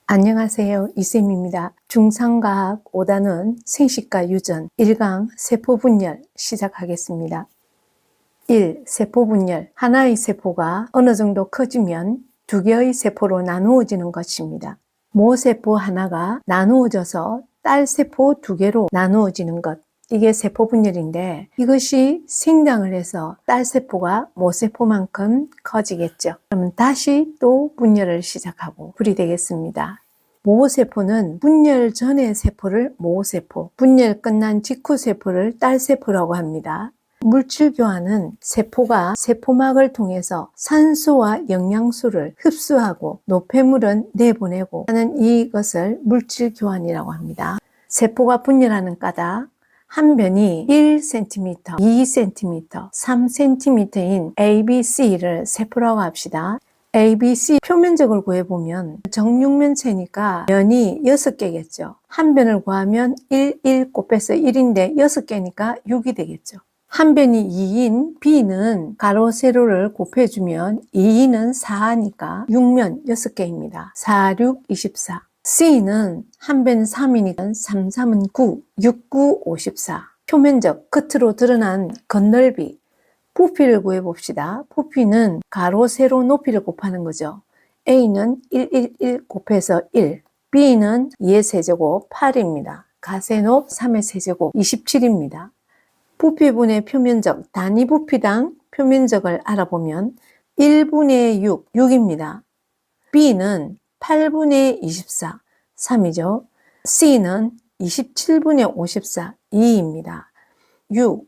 안녕하세요. 이쌤입니다. 중상과학 5단원 생식과 유전 1강 세포분열 시작하겠습니다. 1. 세포분열. 하나의 세포가 어느 정도 커지면 두 개의 세포로 나누어지는 것입니다. 모세포 하나가 나누어져서 딸세포 두 개로 나누어지는 것. 이게 세포분열인데 이것이 생장을 해서 딸세포가 모세포만큼 커지겠죠. 그러면 다시 또 분열을 시작하고 불이 되겠습니다. 모세포는 분열 전의 세포를 모세포, 분열 끝난 직후 세포를 딸세포라고 합니다. 물질 교환은 세포가 세포막을 통해서 산소와 영양소를 흡수하고 노폐물은 내보내고 하는 이것을 물질 교환이라고 합니다. 세포가 분열하는 까닭, 한 변이 1cm, 2cm, 3cm인 ABC를 세포라고 합시다. ABC 표면적을 구해보면 정육면체니까 변이 6개겠죠. 한 변을 구하면 1 곱해서 1인데 6개니까 6이 되겠죠. 한 변이 2인 B는 가로 세로를 곱해주면 2인은 4니까 6면 6개입니다. 4, 6, 24. C는 한 변 3이니까 3, 3은 9, 6, 9, 54. 표면적, 겉으로 드러난 겉넓이. 부피를 구해봅시다. 부피는 가로, 세로, 높이를 곱하는 거죠. A는 1 곱해서 1, B는 2의 세제곱 8입니다. 가세높 3의 세제곱 27입니다. 부피분의 표면적, 단위 부피당 표면적을 알아보면 1분의 6, 6입니다. B는 8분의 24, 3이죠. C는 27분의 54, 2입니다. 6,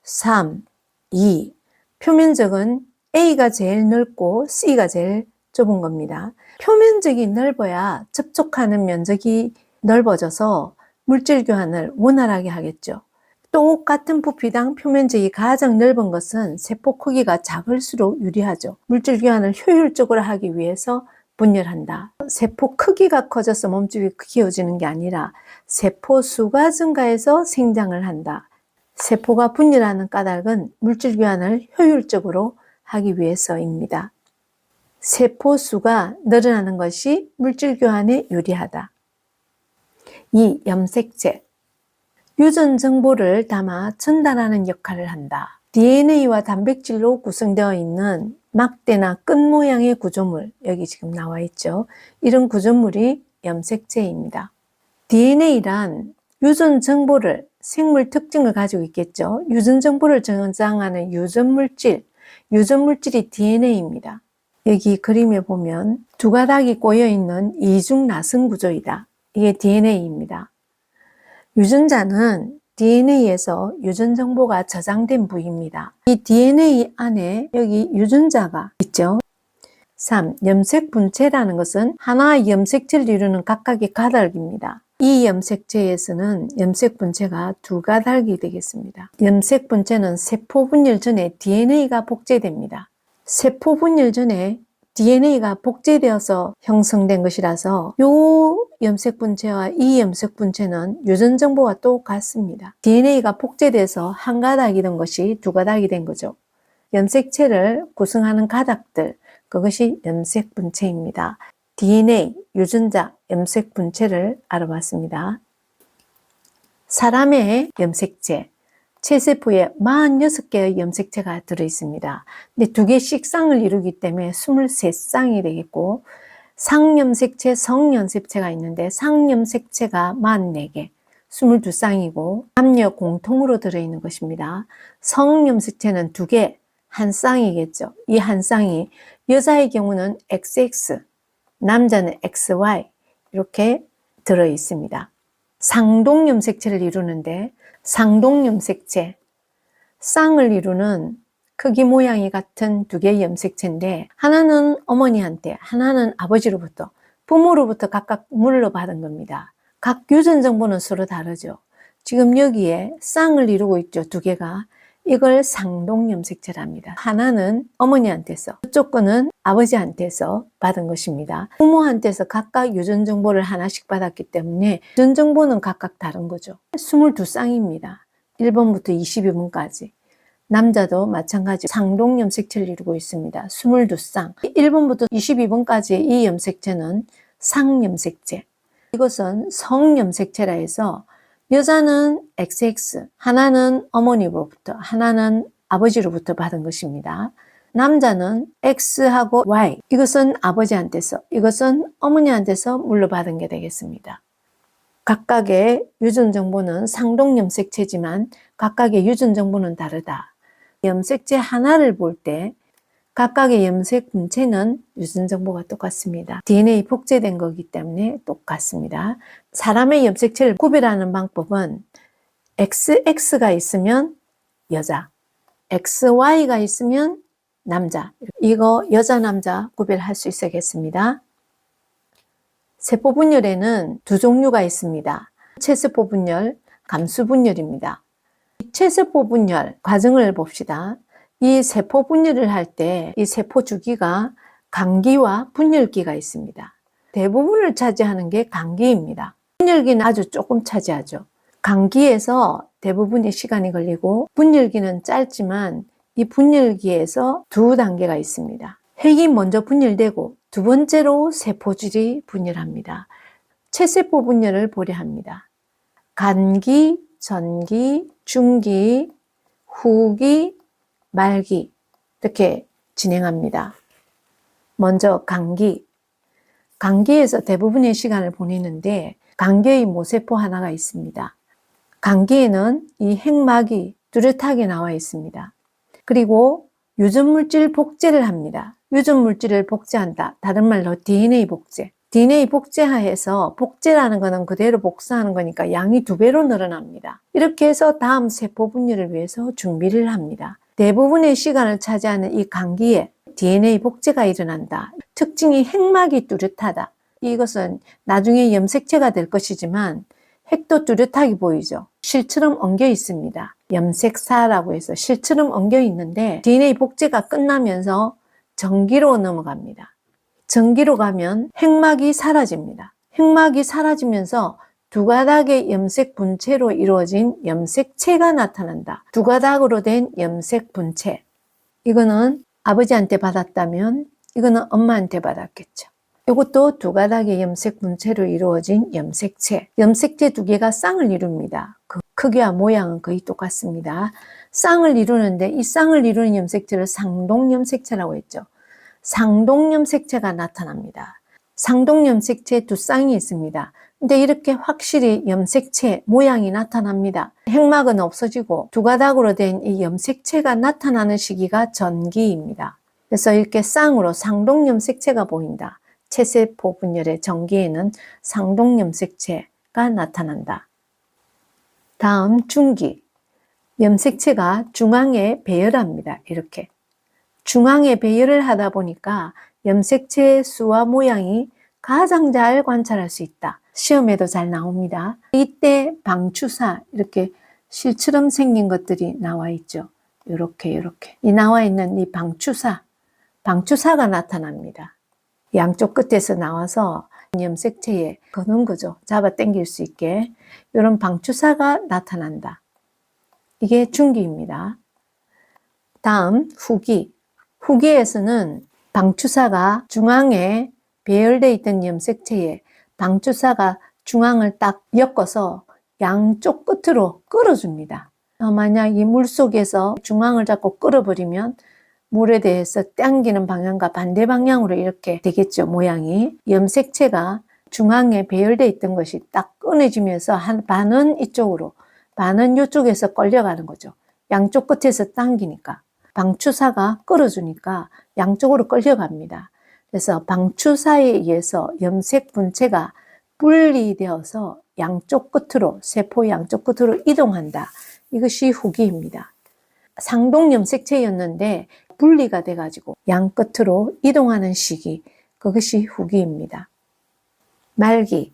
3, 2. 표면적은 A가 제일 넓고 C가 제일 좁은 겁니다. 표면적이 넓어야 접촉하는 면적이 넓어져서 물질 교환을 원활하게 하겠죠. 똑같은 부피당 표면적이 가장 넓은 것은 세포 크기가 작을수록 유리하죠. 물질 교환을 효율적으로 하기 위해서 분열한다. 세포 크기가 커져서 몸집이 키워지는 게 아니라 세포 수가 증가해서 생장을 한다. 세포가 분열하는 까닭은 물질 교환을 효율적으로 하기 위해서입니다. 세포 수가 늘어나는 것이 물질 교환에 유리하다. 2. 염색체. 유전 정보를 담아 전달하는 역할을 한다. DNA와 단백질로 구성되어 있는 막대나 끈 모양의 구조물, 여기 지금 나와 있죠. 이런 구조물이 염색체입니다. DNA란 유전 정보를 생물 특징을 가지고 있겠죠. 유전 정보를 저장하는 유전물질, 유전물질이 DNA입니다. 여기 그림에 보면 두 가닥이 꼬여있는 이중 나선 구조이다. 이게 DNA입니다. 유전자는 DNA에서 유전 정보가 저장된 부위입니다. 이 DNA 안에 여기 유전자가 있죠. 3. 염색 분체라는 것은 하나의 염색체를 이루는 각각의 가닥입니다. 이 염색체에서는 염색 분체가 두 가닥이 되겠습니다. 염색 분체는 세포 분열 전에 DNA가 복제됩니다. 세포 분열 전에 DNA가 복제되어서 형성된 것이라서 요 염색 분체와 이 염색 분체는 유전 정보와 똑같습니다. DNA가 복제돼서 한 가닥이 된 것이 두 가닥이 된 거죠. 염색체를 구성하는 가닥들, 그것이 염색 분체입니다. DNA, 유전자, 염색 분체를 알아봤습니다. 사람의 염색체, 체세포에 46개의 염색체가 들어있습니다. 근데 2개씩 쌍을 이루기 때문에 23쌍이 되겠고, 상염색체, 성염색체가 있는데 상염색체가 44개, 22쌍이고 남녀 공통으로 들어있는 것입니다. 성염색체는 2개, 한 쌍이겠죠. 이 한 쌍이 여자의 경우는 XX, 남자는 XY 이렇게 들어있습니다. 상동염색체를 이루는데 상동염색체, 쌍을 이루는 크기 모양이 같은 2개의 염색체인데 하나는 어머니한테, 하나는 아버지로부터, 부모로부터 각각 물려받은 겁니다. 각 유전 정보는 서로 다르죠. 지금 여기에 쌍을 이루고 있죠. 2개가. 이걸 상동염색체랍니다. 하나는 어머니한테서, 이쪽 거는 아버지한테서 받은 것입니다. 부모한테서 각각 유전 정보를 하나씩 받았기 때문에 유전 정보는 각각 다른 거죠. 22쌍입니다. 1번부터 22번까지. 남자도 마찬가지 상동염색체를 이루고 있습니다. 22쌍. 1번부터 22번까지의 이 염색체는 상염색체. 이것은 성염색체라 해서 여자는 XX, 하나는 어머니로부터, 하나는 아버지로부터 받은 것입니다. 남자는 X하고 Y, 이것은 아버지한테서, 이것은 어머니한테서 물려받은 게 되겠습니다. 각각의 유전 정보는 상동염색체지만 각각의 유전 정보는 다르다. 염색체 하나를 볼 때 각각의 염색 분체는 유전 정보가 똑같습니다. DNA 복제된 거기 때문에 똑같습니다. 사람의 염색체를 구별하는 방법은 XX가 있으면 여자, XY가 있으면 남자. 이거 여자, 남자 구별할 수 있어야겠습니다. 세포 분열에는 두 종류가 있습니다. 체세포 분열, 감수 분열입니다. 체세포 분열 과정을 봅시다. 이 세포 분열을 할 때 이 세포 주기가 감기와 분열기가 있습니다. 대부분을 차지하는 게 감기입니다. 분열기는 아주 조금 차지하죠. 감기에서 대부분의 시간이 걸리고 분열기는 짧지만 이 분열기에서 두 단계가 있습니다. 핵이 먼저 분열되고 두 번째로 세포질이 분열합니다. 체세포 분열을 보려 합니다. 간기, 전기, 중기, 후기, 말기 이렇게 진행합니다. 먼저 감기. 감기에서 대부분의 시간을 보내는데 감기의 모세포 하나가 있습니다. 감기에는 이 핵막이 뚜렷하게 나와 있습니다. 그리고 유전물질 복제를 합니다. 유전물질을 복제한다. 다른 말로 DNA 복제. DNA 복제하해서 복제라는 거는 그대로 복사하는 거니까 양이 2배로 늘어납니다. 이렇게 해서 다음 세포 분열을 위해서 준비를 합니다. 대부분의 시간을 차지하는 이 감기에 DNA 복제가 일어난다. 특징이 핵막이 뚜렷하다. 이것은 나중에 염색체가 될 것이지만 핵도 뚜렷하게 보이죠. 실처럼 엉겨 있습니다. 염색사라고 해서 실처럼 엉겨 있는데 DNA 복제가 끝나면서 전기로 넘어갑니다. 전기로 가면 핵막이 사라집니다. 핵막이 사라지면서 두 가닥의 염색 분체로 이루어진 염색체가 나타난다. 두 가닥으로 된 염색 분체. 이거는 아버지한테 받았다면 이거는 엄마한테 받았겠죠. 이것도 두 가닥의 염색 분체로 이루어진 염색체. 염색체 두 개가 쌍을 이룹니다. 그 크기와 모양은 거의 똑같습니다. 쌍을 이루는데 이 쌍을 이루는 염색체를 상동염색체라고 했죠. 상동염색체가 나타납니다. 상동염색체 두 쌍이 있습니다. 근데 이렇게 확실히 염색체 모양이 나타납니다. 핵막은 없어지고 두 가닥으로 된 이 염색체가 나타나는 시기가 전기입니다. 그래서 이렇게 쌍으로 상동염색체가 보인다. 체세포 분열의 전기에는 상동염색체가 나타난다. 다음 중기. 염색체가 중앙에 배열합니다. 이렇게. 중앙에 배열을 하다 보니까 염색체의 수와 모양이 가장 잘 관찰할 수 있다. 시험에도 잘 나옵니다. 이때 방추사 이렇게 실처럼 생긴 것들이 나와 있죠. 이렇게 이 나와 있는 이 방추사가 나타납니다. 양쪽 끝에서 나와서 염색체에 거는 거죠. 잡아 당길 수 있게 이런 방추사가 나타난다. 이게 중기입니다. 다음 후기. 후기에서는 방추사가 중앙에 배열되어 있던 염색체에 방추사가 중앙을 딱 엮어서 양쪽 끝으로 끌어줍니다. 만약 이 물속에서 중앙을 잡고 끌어버리면 물에 대해서 당기는 방향과 반대 방향으로 이렇게 되겠죠, 모양이. 염색체가 중앙에 배열되어 있던 것이 딱 끊어지면서 한 반은 이쪽으로, 반은 이쪽에서 끌려가는 거죠. 양쪽 끝에서 당기니까. 방추사가 끌어주니까 양쪽으로 끌려갑니다. 그래서 방추사에 의해서 염색 분체가 분리되어서 양쪽 끝으로, 세포 양쪽 끝으로 이동한다. 이것이 후기입니다. 상동 염색체였는데 분리가 돼가지고 양 끝으로 이동하는 시기, 그것이 후기입니다. 말기.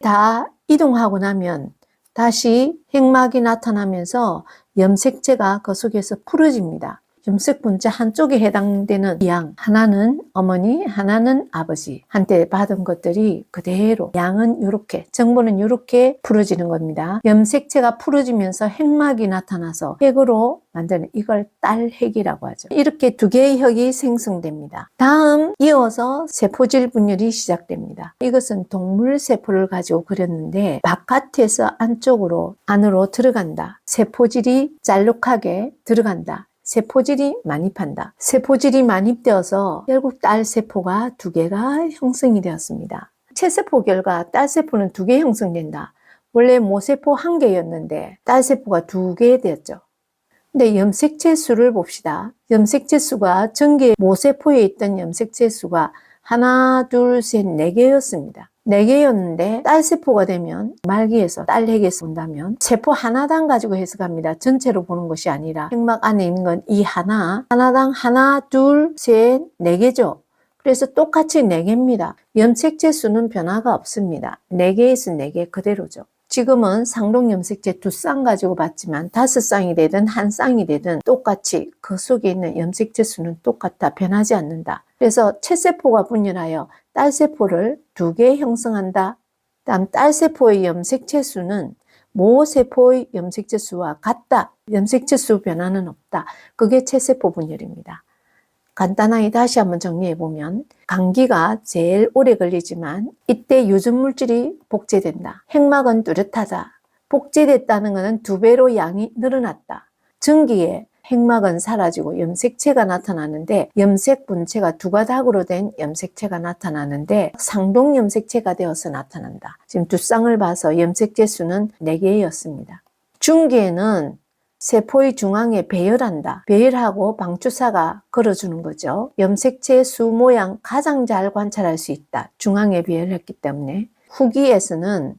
다 이동하고 나면 다시 핵막이 나타나면서 염색체가 그 속에서 풀어집니다. 염색분자 한쪽에 해당되는 양, 하나는 어머니, 하나는 아버지 한테 받은 것들이 그대로 양은 이렇게, 정보는 이렇게 풀어지는 겁니다. 염색체가 풀어지면서 핵막이 나타나서 핵으로 만드는 이걸 딸핵이라고 하죠. 이렇게 두 개의 혁이 생성됩니다. 다음 이어서 세포질 분열이 시작됩니다. 이것은 동물 세포를 가지고 그렸는데 바깥에서 안으로 들어간다. 세포질이 짤록하게 들어간다. 세포질이 만입한다. 세포질이 만입되어서 결국 딸세포가 두 개가 형성이 되었습니다. 채세포 결과 딸세포는 두 개 형성된다. 원래 모세포 한 개였는데 딸세포가 두 개 되었죠. 근데 염색체 수를 봅시다. 염색체 수가 전개 모세포에 있던 염색체 수가 하나, 둘, 셋, 네 개였습니다. 4개였는데 딸세포가 되면 말기에서 딸핵에서 본다면 세포 하나당 가지고 해석합니다. 전체로 보는 것이 아니라 핵막 안에 있는 건 이 하나당 하나, 둘, 셋, 4개죠. 그래서 똑같이 4개입니다. 염색체 수는 변화가 없습니다. 4개에서 4개 그대로죠. 지금은 상동염색체 2쌍 가지고 봤지만 5쌍이 되든 1쌍이 되든 똑같이 그 속에 있는 염색체 수는 똑같다. 변하지 않는다. 그래서 채세포가 분열하여 딸세포를 2개 형성한다. 다음 딸세포의 염색체 수는 모세포의 염색체 수와 같다. 염색체 수 변화는 없다. 그게 채세포 분열입니다. 간단하게 다시 한번 정리해보면 감기가 제일 오래 걸리지만 이때 유전물질이 복제된다. 핵막은 뚜렷하다. 복제됐다는 것은 2배로 양이 늘어났다. 전기에 핵막은 사라지고 염색체가 나타나는데 염색 분체가 2가닥으로 된 염색체가 나타나는데 상동 염색체가 되어서 나타난다. 지금 2쌍을 봐서 염색체 수는 4개였습니다. 중기에는 세포의 중앙에 배열한다. 배열하고 방추사가 걸어주는 거죠. 염색체 수 모양 가장 잘 관찰할 수 있다. 중앙에 배열했기 때문에. 후기에서는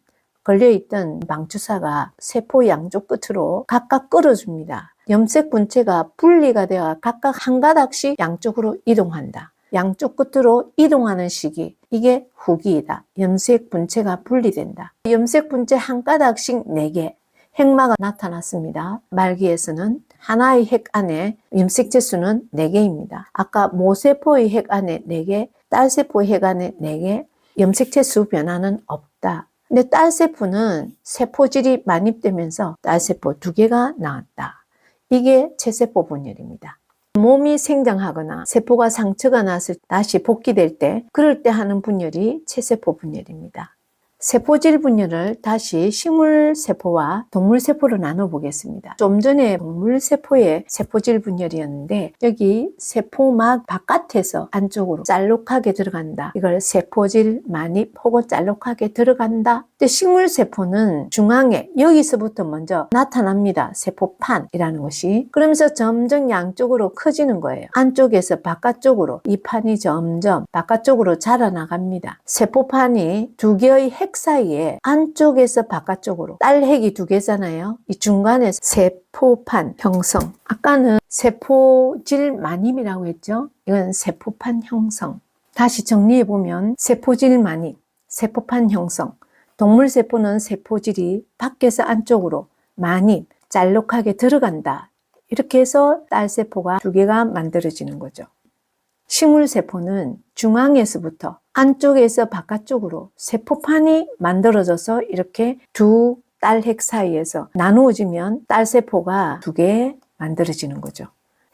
걸려있던 방추사가 세포 양쪽 끝으로 각각 끌어줍니다. 염색 분체가 분리가 되어 각각 한 가닥씩 양쪽으로 이동한다. 양쪽 끝으로 이동하는 시기, 이게 후기이다. 염색 분체가 분리된다. 염색 분체 한 가닥씩 4개. 핵마가 나타났습니다. 말기에서는 하나의 핵 안에 염색체 수는 4개입니다. 아까 모세포의 핵 안에 4개, 딸세포의 핵 안에 4개, 염색체 수 변화는 없다. 근데 딸세포는 세포질이 만입되면서 딸세포 2개가 나왔다. 이게 채세포 분열입니다. 몸이 생장하거나 세포가 상처가 났을 때 다시 복귀될 때 그럴 때 하는 분열이 채세포 분열입니다. 세포질 분열을 다시 식물세포와 동물세포로 나눠보겠습니다. 좀 전에 동물세포의 세포질 분열이었는데 여기 세포막 바깥에서 안쪽으로 짤록하게 들어간다. 이걸 세포질 만입 혹은 짤록하게 들어간다. 근데 식물세포는 중앙에 여기서부터 먼저 나타납니다. 세포판이라는 것이. 그러면서 점점 양쪽으로 커지는 거예요. 안쪽에서 바깥쪽으로 이 판이 점점 바깥쪽으로 자라나갑니다. 세포판이 2개의 핵 사이에 안쪽에서 바깥쪽으로 딸핵이 2개잖아요. 이 중간에 세포판 형성. 아까는 세포질 만입이라고 했죠. 이건 세포판 형성. 다시 정리해보면 세포질 만입, 세포판 형성. 동물세포는 세포질이 밖에서 안쪽으로 만입, 짤록하게 들어간다. 이렇게 해서 딸세포가 2개가 만들어지는 거죠. 식물세포는 중앙에서부터 안쪽에서 바깥쪽으로 세포판이 만들어져서 이렇게 2 딸핵 사이에서 나누어지면 딸세포가 2개 만들어지는 거죠.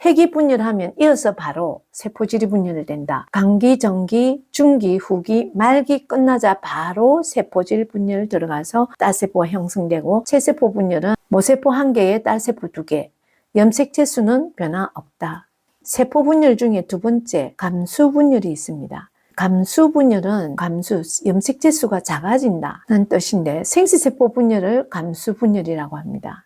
핵이 분열하면 이어서 바로 세포질이 분열된다. 감기, 전기, 중기, 후기, 말기 끝나자 바로 세포질 분열 들어가서 딸세포가 형성되고 채세포 분열은 모세포 1개에 딸세포 2개, 염색체 수는 변화 없다. 세포 분열 중에 2번째 감수 분열이 있습니다. 감수 분열은 염색체 수가 작아진다는 뜻인데 생시세포 분열을 감수 분열이라고 합니다.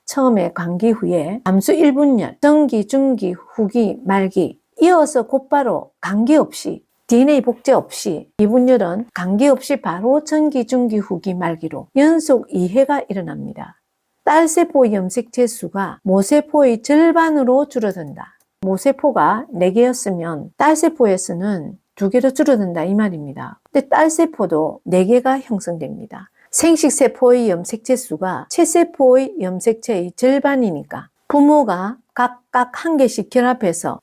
처음에 감기 후에 감수 1분열, 전기, 중기, 후기, 말기 이어서 곧바로 감기 없이 DNA 복제 없이 이 분열은 감기 없이 바로 전기, 중기, 후기, 말기로 연속 2회가 일어납니다. 딸세포 염색체 수가 모세포의 절반으로 줄어든다. 모세포가 4개였으면 딸세포에서는 2개로 줄어든다 이 말입니다. 근데 딸세포도 4개가 형성됩니다. 생식세포의 염색체 수가 채세포의 염색체의 절반이니까 부모가 각각 한 개씩 결합해서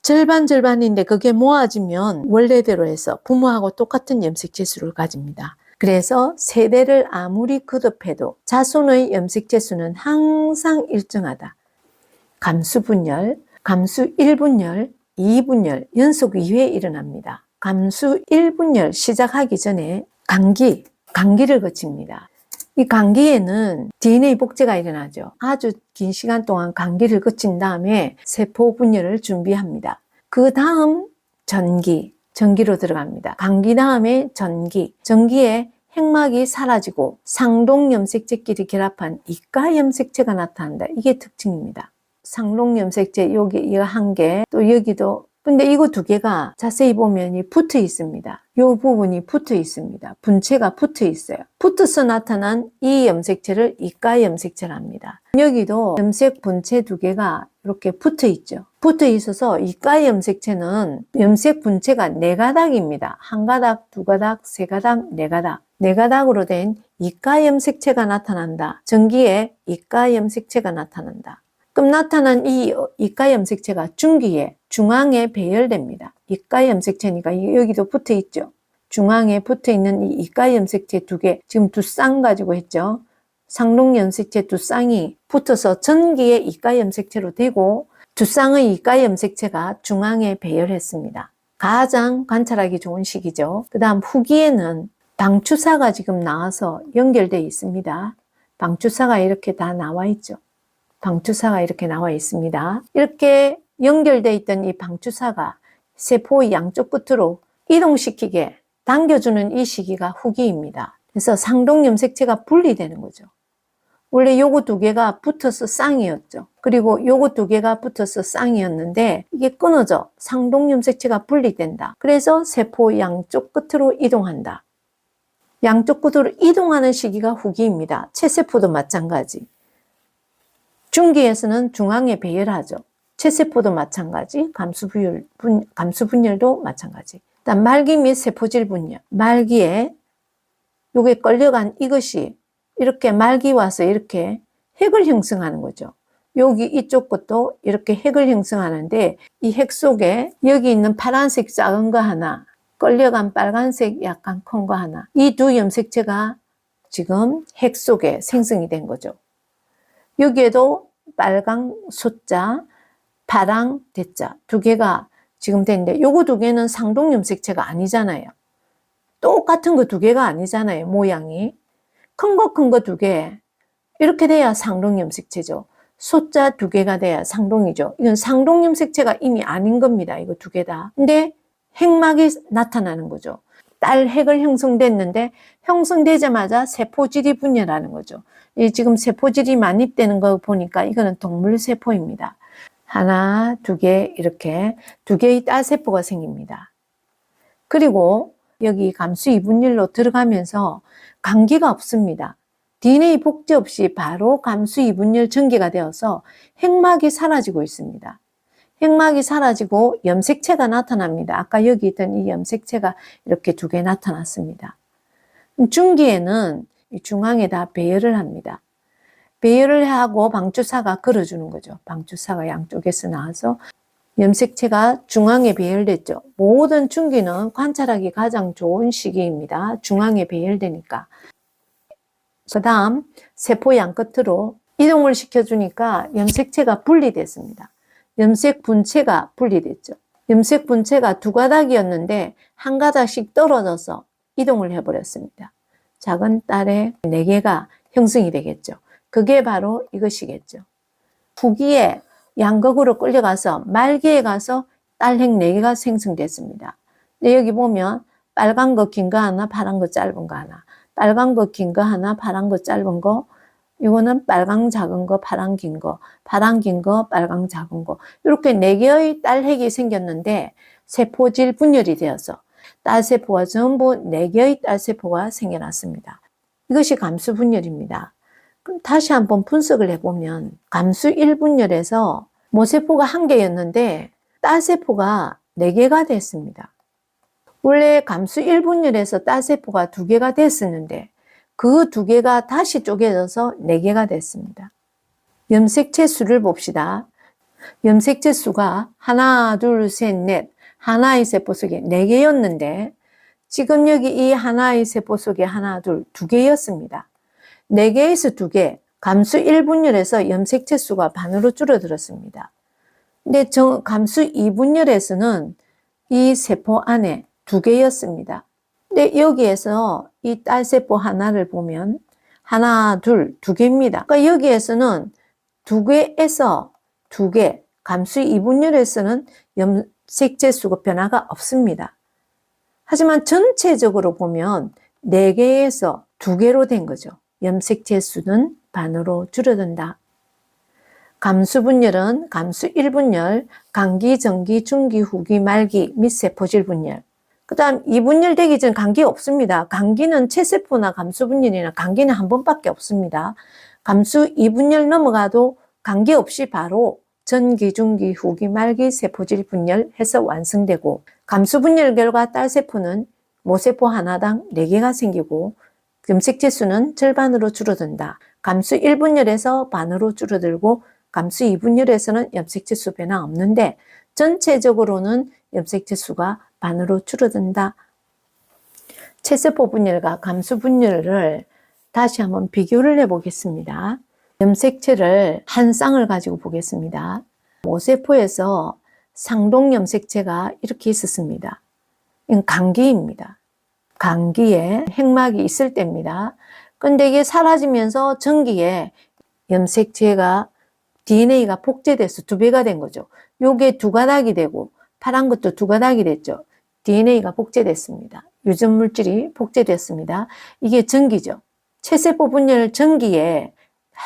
절반인데 그게 모아지면 원래대로 해서 부모하고 똑같은 염색체수를 가집니다. 그래서 세대를 아무리 거듭해도 자손의 염색체수는 항상 일정하다. 감수분열, 감수 1분열, 2분열 연속 2회 일어납니다. 감수 1분열 시작하기 전에 감기를 거칩니다. 이 감기에는 DNA 복제가 일어나죠. 아주 긴 시간 동안 감기를 거친 다음에 세포 분열을 준비합니다. 그 다음 전기로 들어갑니다. 감기 다음에 전기에 핵막이 사라지고 상동염색체끼리 결합한 이가염색체가 나타난다. 이게 특징입니다. 상동염색체 여기 이거 한 개, 또 여기도. 근데 이거 두 개가 자세히 보면 붙어 있습니다. 이 부분이 붙어 있습니다. 분체가 붙어 있어요. 붙어서 나타난 이 염색체를 이가염색체라 합니다. 여기도 염색 분체 두 개가 이렇게 붙어 있죠. 붙어 있어서 이가염색체는 염색 분체가 4가닥입니다. 한 가닥, 두 가닥, 세 가닥, 네 가닥. 4가닥으로 된 이가염색체가 나타난다. 전기에 이가염색체가 나타난다. 그럼 나타난 이 이가염색체가 중앙에 배열됩니다. 이가염색체니까 여기도 붙어 있죠. 중앙에 붙어 있는 이 이가염색체 두 개, 지금 두 쌍 가지고 했죠. 상동염색체 두 쌍이 붙어서 전기의 이가염색체로 되고 두 쌍의 이가염색체가 중앙에 배열했습니다. 가장 관찰하기 좋은 시기죠. 그 다음 후기에는 방추사가 지금 나와서 연결되어 있습니다. 방추사가 이렇게 다 나와 있죠. 방추사가 이렇게 나와 있습니다. 이렇게 연결되어 있던 이 방추사가 세포의 양쪽 끝으로 이동시키게 당겨주는 이 시기가 후기입니다. 그래서 상동염색체가 분리되는 거죠. 원래 요거 두 개가 붙어서 쌍이었죠. 그리고 요거 두 개가 붙어서 쌍이었는데 이게 끊어져 상동염색체가 분리된다. 그래서 세포 양쪽 끝으로 이동한다. 양쪽 끝으로 이동하는 시기가 후기입니다. 체세포도 마찬가지. 중기에서는 중앙에 배열하죠. 체세포도 마찬가지, 감수분열도 마찬가지. 일단 말기 및 세포질 분열. 말기에 요게 끌려간 이것이 이렇게 말기 와서 이렇게 핵을 형성하는 거죠. 여기 이쪽 것도 이렇게 핵을 형성하는데 이 핵 속에 여기 있는 파란색 작은 거 하나, 끌려간 빨간색 약간 큰 거 하나. 이 두 염색체가 지금 핵 속에 생성이 된 거죠. 여기에도 빨강 소자, 파랑 대자 두 개가 지금 됐는데 요거 두 개는 상동염색체가 아니잖아요. 똑같은 거 두 개가 아니잖아요. 모양이. 큰 거 두 개. 이렇게 돼야 상동염색체죠. 소자 두 개가 돼야 상동이죠. 이건 상동염색체가 이미 아닌 겁니다. 이거 두 개 다. 근데 핵막이 나타나는 거죠. 딸 핵을 형성됐는데 형성되자마자 세포질이 분열하는 거죠. 지금 세포질이 만입되는 거 보니까 이거는 동물 세포입니다. 하나, 두 개 이렇게 두 개의 딸세포가 생깁니다. 그리고 여기 감수 2분율로 들어가면서 감기가 없습니다. DNA 복제 없이 바로 감수 2분율 전개가 되어서 핵막이 사라지고 있습니다. 핵막이 사라지고 염색체가 나타납니다. 아까 여기 있던 이 염색체가 이렇게 두 개 나타났습니다. 중기에는 중앙에다 배열을 합니다. 배열을 하고 방추사가 걸어주는 거죠. 방추사가 양쪽에서 나와서 염색체가 중앙에 배열됐죠. 모든 중기는 관찰하기 가장 좋은 시기입니다. 중앙에 배열되니까. 그 다음 세포 양 끝으로 이동을 시켜주니까 염색체가 분리됐습니다. 염색 분체가 분리됐죠. 염색 분체가 두 가닥이었는데 한 가닥씩 떨어져서 이동을 해버렸습니다. 작은 딸의 4개가 형성이 되겠죠. 그게 바로 이것이겠죠. 후기에 양극으로 끌려가서 말기에 가서 딸핵 4개가 생성됐습니다. 근데 여기 보면 빨간 거 긴 거 하나, 파란 거 짧은 거 하나. 빨간 거 긴 거 하나, 파란 거 짧은 거. 이거는 빨강 작은 거, 파란 긴 거, 파란 긴 거, 빨강 작은 거. 이렇게 4개의 딸핵이 생겼는데 세포질 분열이 되어서 딸세포가 전부 4개의 딸세포가 생겨났습니다. 이것이 감수 분열입니다. 그럼 다시 한번 분석을 해보면 감수 1분열에서 모세포가 1개였는데 딸세포가 4개가 됐습니다. 원래 감수 1분열에서 딸세포가 2개가 됐었는데 그 2개가 다시 쪼개져서 4개가 됐습니다. 염색체 수를 봅시다. 염색체 수가 하나, 둘, 셋, 넷. 하나의 세포 속에 4개였는데 지금 여기 이 하나의 세포 속에 하나, 둘, 2개였습니다. 4개에서 2개, 감수 1분열에서 염색체 수가 반으로 줄어들었습니다. 근데 감수 2분열에서는 이 세포 안에 2개였습니다. 근데 여기에서 이 딸세포 하나를 보면 하나, 둘, 2개입니다. 그러니까 여기에서는 2개에서 2개, 감수 2분열에서는 염색체 수가 변화가 없습니다. 하지만 전체적으로 보면 4개에서 2개로 된 거죠. 염색체 수는 반으로 줄어든다. 감수 분열은 감수 1분열, 간기, 전기, 중기, 후기, 말기 및 세포질 분열. 그 다음 2분열 되기 전 간기 없습니다. 간기는 체세포나 감수 분열이나 간기는 한 번밖에 없습니다. 감수 2분열 넘어가도 간기 없이 바로 전기, 중기, 후기, 말기, 세포질 분열해서 완성되고, 감수 분열 결과 딸세포는 모세포 하나당 4개가 생기고 염색체 수는 절반으로 줄어든다. 감수 1분열에서 반으로 줄어들고 감수 2분열에서는 염색체 수 변화 없는데 전체적으로는 염색체 수가 반으로 줄어든다. 체세포 분열과 감수 분열을 다시 한번 비교를 해보겠습니다. 염색체를 한 쌍을 가지고 보겠습니다. 모세포에서 상동 염색체가 이렇게 있었습니다. 이건 간기입니다. 간기에 핵막이 있을 때입니다. 근데 이게 사라지면서 전기에 염색체가 DNA가 복제돼서 2배가 된 거죠. 요게 2가닥이 되고 파란 것도 2가닥이 됐죠. DNA가 복제됐습니다. 유전 물질이 복제됐습니다. 이게 전기죠. 체세포 분열 전기에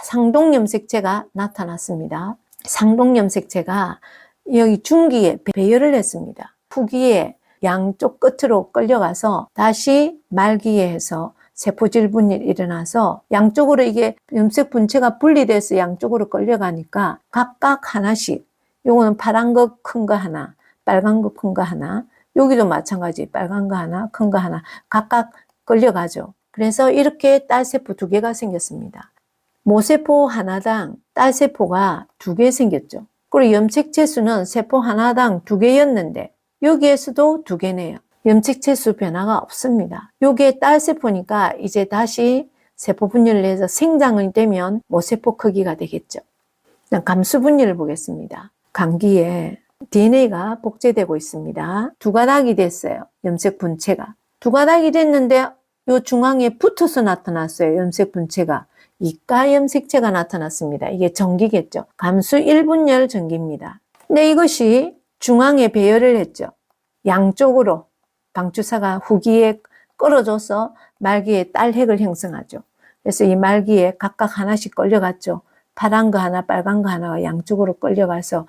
상동 염색체가 나타났습니다. 상동 염색체가 여기 중기에 배열을 했습니다. 후기에 양쪽 끝으로 끌려가서 다시 말기에 해서 세포질 분열이 일어나서 양쪽으로 이게 염색 분체가 분리돼서 양쪽으로 끌려가니까 각각 하나씩, 요거는 파란 거 큰 거 하나, 빨간 거 큰 거 하나, 여기도 마찬가지 빨간 거 하나, 큰 거 하나 각각 끌려가죠. 그래서 이렇게 딸세포 2개가 생겼습니다. 모세포 하나당 딸세포가 2개 생겼죠. 그리고 염색체 수는 세포 하나당 2개였는데 여기에서도 2개네요. 염색체 수 변화가 없습니다. 요게 딸세포니까 이제 다시 세포 분열을 해서 생장이 되면 모세포 크기가 되겠죠. 감수 분열을 보겠습니다. 간기에 DNA가 복제되고 있습니다. 2가닥이 됐어요. 염색 분체가. 2가닥이 됐는데 요 중앙에 붙어서 나타났어요. 염색 분체가. 이가 염색체가 나타났습니다. 이게 전기겠죠. 감수 1분열 전기입니다. 근데 이것이 중앙에 배열을 했죠. 양쪽으로 방추사가 후기에 끌어줘서 말기에 딸핵을 형성하죠. 그래서 이 말기에 각각 하나씩 끌려갔죠. 파란 거 하나, 빨간 거 하나가 양쪽으로 끌려가서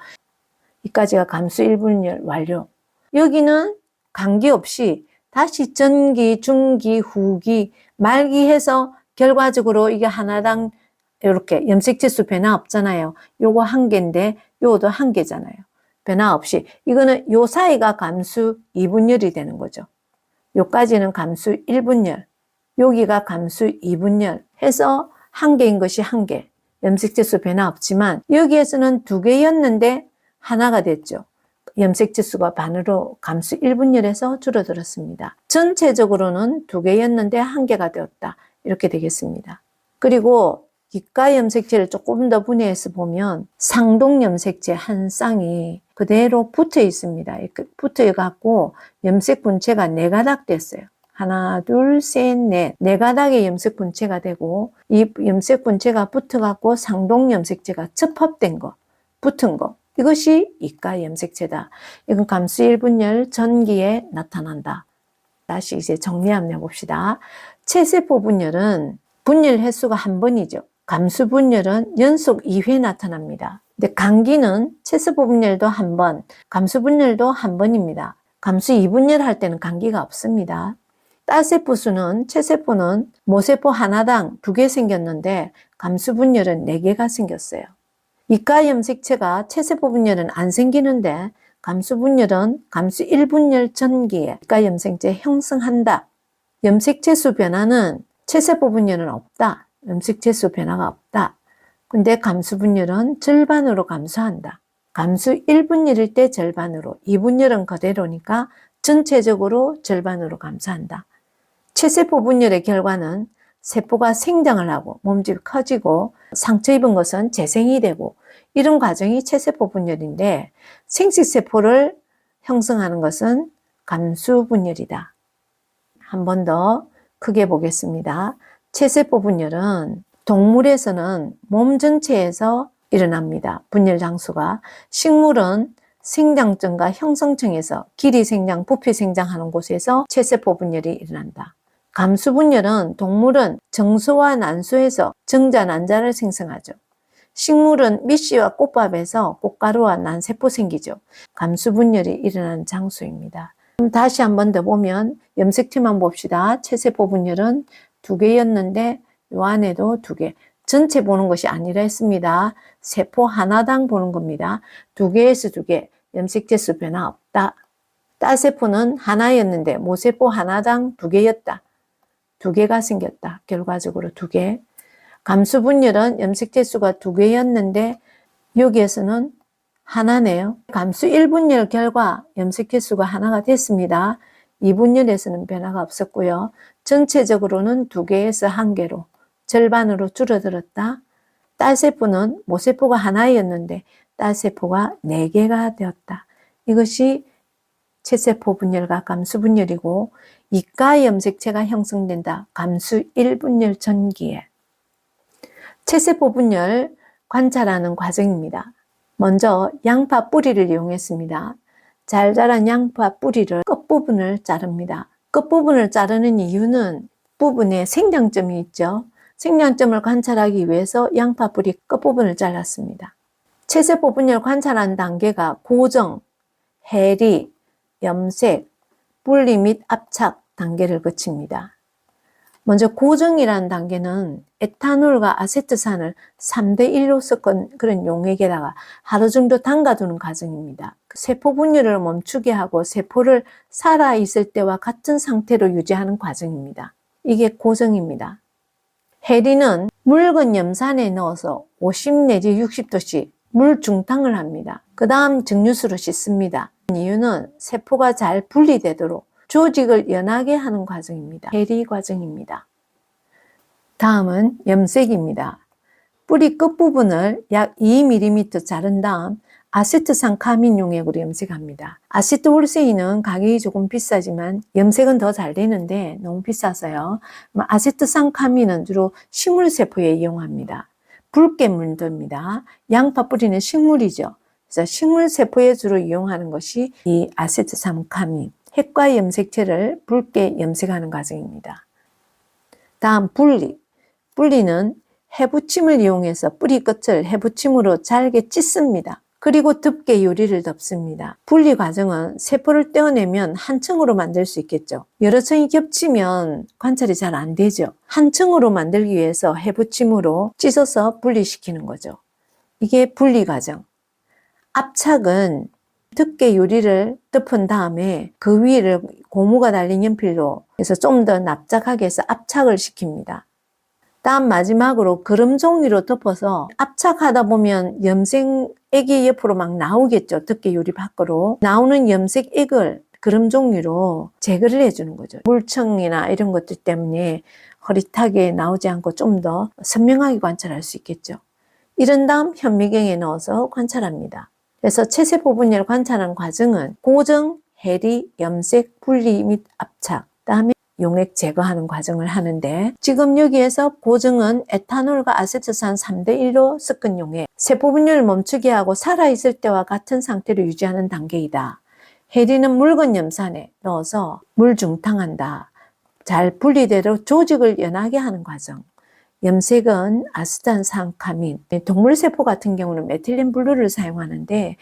이까지가 감수 1분열 완료. 여기는 간기 없이 다시 전기, 중기, 후기, 말기 해서 결과적으로 이게 하나당 이렇게 염색체 수 변화 없잖아요. 요거 1개인데 요것도 1개잖아요. 변화 없이. 이거는 요 사이가 감수 2분열이 되는 거죠. 요까지는 감수 1분열, 여기가 감수 2분열 해서 1개인 것이 1개. 염색체 수 변화 없지만 여기에서는 2개였는데 하나가 됐죠. 염색체 수가 반으로 감수 1분열에서 줄어들었습니다. 전체적으로는 2개였는데 1개가 되었다. 이렇게 되겠습니다. 그리고 귓가 염색체를 조금 더 분해해서 보면 상동 염색체 한 쌍이 그대로 붙어 있습니다. 붙어 갖고 염색 분체가 4가닥 됐어요. 하나, 둘, 셋, 넷. 4가닥의 염색 분체가 되고 이 염색 분체가 붙어 갖고 상동 염색체가 접합된 거, 붙은 거. 이것이 이가 염색체다. 이건 감수 1분열 전기에 나타난다. 다시 이제 정리 한번 해봅시다. 체세포 분열은 분열 횟수가 1번이죠. 감수 분열은 연속 2회 나타납니다. 근데 간기는 체세포 분열도 1번, 감수 분열도 1번입니다. 감수 2분열 할 때는 간기가 없습니다. 딸세포 수는 체세포는 모세포 하나당 2개 생겼는데 감수 분열은 4개가 생겼어요. 이가 염색체가 체세포 분열은 안 생기는데 감수 분열은 감수 1분열 전기에 이가 염색체 형성한다. 염색체 수 변화는 체세포 분열은 없다. 염색체 수 변화가 없다. 근데 감수 분열은 절반으로 감소한다. 감수 1분열일 때 절반으로, 2분열은 그대로니까 전체적으로 절반으로 감소한다. 체세포 분열의 결과는 세포가 생장을 하고 몸집이 커지고 상처 입은 것은 재생이 되고 이런 과정이 체세포 분열인데 생식세포를 형성하는 것은 감수 분열이다. 한 번 더 크게 보겠습니다. 체세포 분열은 동물에서는 몸 전체에서 일어납니다. 분열 장소가. 식물은 생장점과 형성층에서 길이 생장, 부피 생장하는 곳에서 체세포 분열이 일어난다. 감수 분열은 동물은 정수와 난수에서 정자, 난자를 생성하죠. 식물은 밑씨와 꽃밥에서 꽃가루와 난세포 생기죠. 감수 분열이 일어나는 장소입니다. 그럼 다시 한 번 더 보면 염색체만 봅시다. 체세포 분열은 2개였는데 요 안에도 2개. 전체 보는 것이 아니라 했습니다. 세포 하나당 보는 겁니다. 2개에서 2개. 염색체 수 변화 없다. 딸세포는 하나였는데 모세포 하나당 2개였다. 2개가 생겼다. 결과적으로 2개. 감수 분열은 염색체 수가 2개였는데 여기에서는 하나네요. 감수 1분열 결과 염색체 수가 하나가 됐습니다. 2분열에서는 변화가 없었고요. 전체적으로는 2개에서 1개로 절반으로 줄어들었다. 딸세포는 모세포가 하나였는데 딸세포가 4개가 되었다. 이것이 체세포 분열과 감수 분열이고 이가 염색체가 형성된다. 감수 1분열 전기에. 체세포 분열 관찰하는 과정입니다. 먼저 양파 뿌리를 이용했습니다. 잘 자란 양파 뿌리를 끝부분을 자릅니다. 끝부분을 자르는 이유는 부분에 생장점이 있죠. 생장점을 관찰하기 위해서 양파 뿌리 끝부분을 잘랐습니다. 체세포 분열 관찰하는 단계가 고정, 해리, 염색, 분리 및 압착 단계를 거칩니다. 먼저 고정이라는 단계는 에탄올과 아세트산을 3대1로 섞은 그런 용액에다가 하루 정도 담가두는 과정입니다. 세포 분열을 멈추게 하고 세포를 살아있을 때와 같은 상태로 유지하는 과정입니다. 이게 고정입니다. 해리는 묽은 염산에 넣어서 50 내지 60도씨 물 중탕을 합니다. 그 다음 증류수로 씻습니다. 이유는 세포가 잘 분리되도록 조직을 연하게 하는 과정입니다. 해리 과정입니다. 다음은 염색입니다. 뿌리 끝부분을 약 2mm 자른 다음 아세트산 카민 용액으로 염색합니다. 아세트올세인은 가격이 조금 비싸지만 염색은 더 잘 되는데 너무 비싸서요. 아세트산 카민은 주로 식물세포에 이용합니다. 붉게 물듭니다. 양파 뿌리는 식물이죠. 그래서 식물세포에 주로 이용하는 것이 이 아세트산 카민. 핵과 염색체를 붉게 염색하는 과정입니다. 다음 분리. 분리는 해부침을 이용해서 뿌리 끝을 해부침으로 잘게 찢습니다. 그리고 덮개 유리를 덮습니다. 분리 과정은 세포를 떼어내면 한 층으로 만들 수 있겠죠. 여러 층이 겹치면 관찰이 잘 안 되죠. 한 층으로 만들기 위해서 해부침으로 찢어서 분리시키는 거죠. 이게 분리 과정. 압착은 덮개 유리를 덮은 다음에 그 위를 고무가 달린 연필로 해서 좀 더 납작하게 해서 압착을 시킵니다. 다음 마지막으로 그름 종이로 덮어서 압착하다 보면 염색액이 옆으로 막 나오겠죠. 덮개 유리 밖으로. 나오는 염색액을 그름 종이로 제거를 해주는 거죠. 물청이나 이런 것들 때문에 흐릿하게 나오지 않고 좀 더 선명하게 관찰할 수 있겠죠. 이런 다음 현미경에 넣어서 관찰합니다. 그래서 체세포 분열 관찰하는 과정은 고정, 해리, 염색, 분리 및 압착, 다음에 용액 제거하는 과정을 하는데 지금 여기에서 고정은 에탄올과 아세트산 3대1로 섞은 용액, 세포 분열을 멈추게 하고 살아있을 때와 같은 상태로 유지하는 단계이다. 해리는 묽은 염산에 넣어서 물 중탕한다. 잘 분리되도록 조직을 연하게 하는 과정. 염색은 아스탄산 카민, 동물세포 같은 경우는 메틸렌 블루를 사용하는데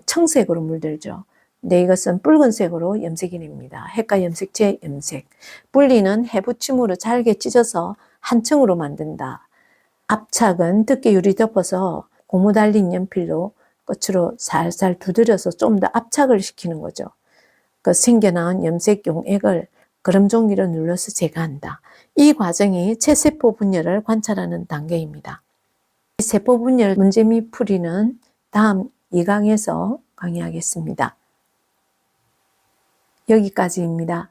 청색으로 물들죠. 근데 이것은 붉은색으로 염색이 됩니다. 핵과 염색체 염색. 분리는 해부침으로 잘게 찢어서 한 층으로 만든다. 압착은 덮개 유리 덮어서 고무 달린 연필로 끝으로 살살 두드려서 좀 더 압착을 시키는 거죠. 그 생겨나온 염색 용액을 그름 종이로 눌러서 제거한다. 이 과정이 체세포 분열을 관찰하는 단계입니다. 세포 분열 문제 및 풀이는 다음 2강에서 강의하겠습니다. 여기까지입니다.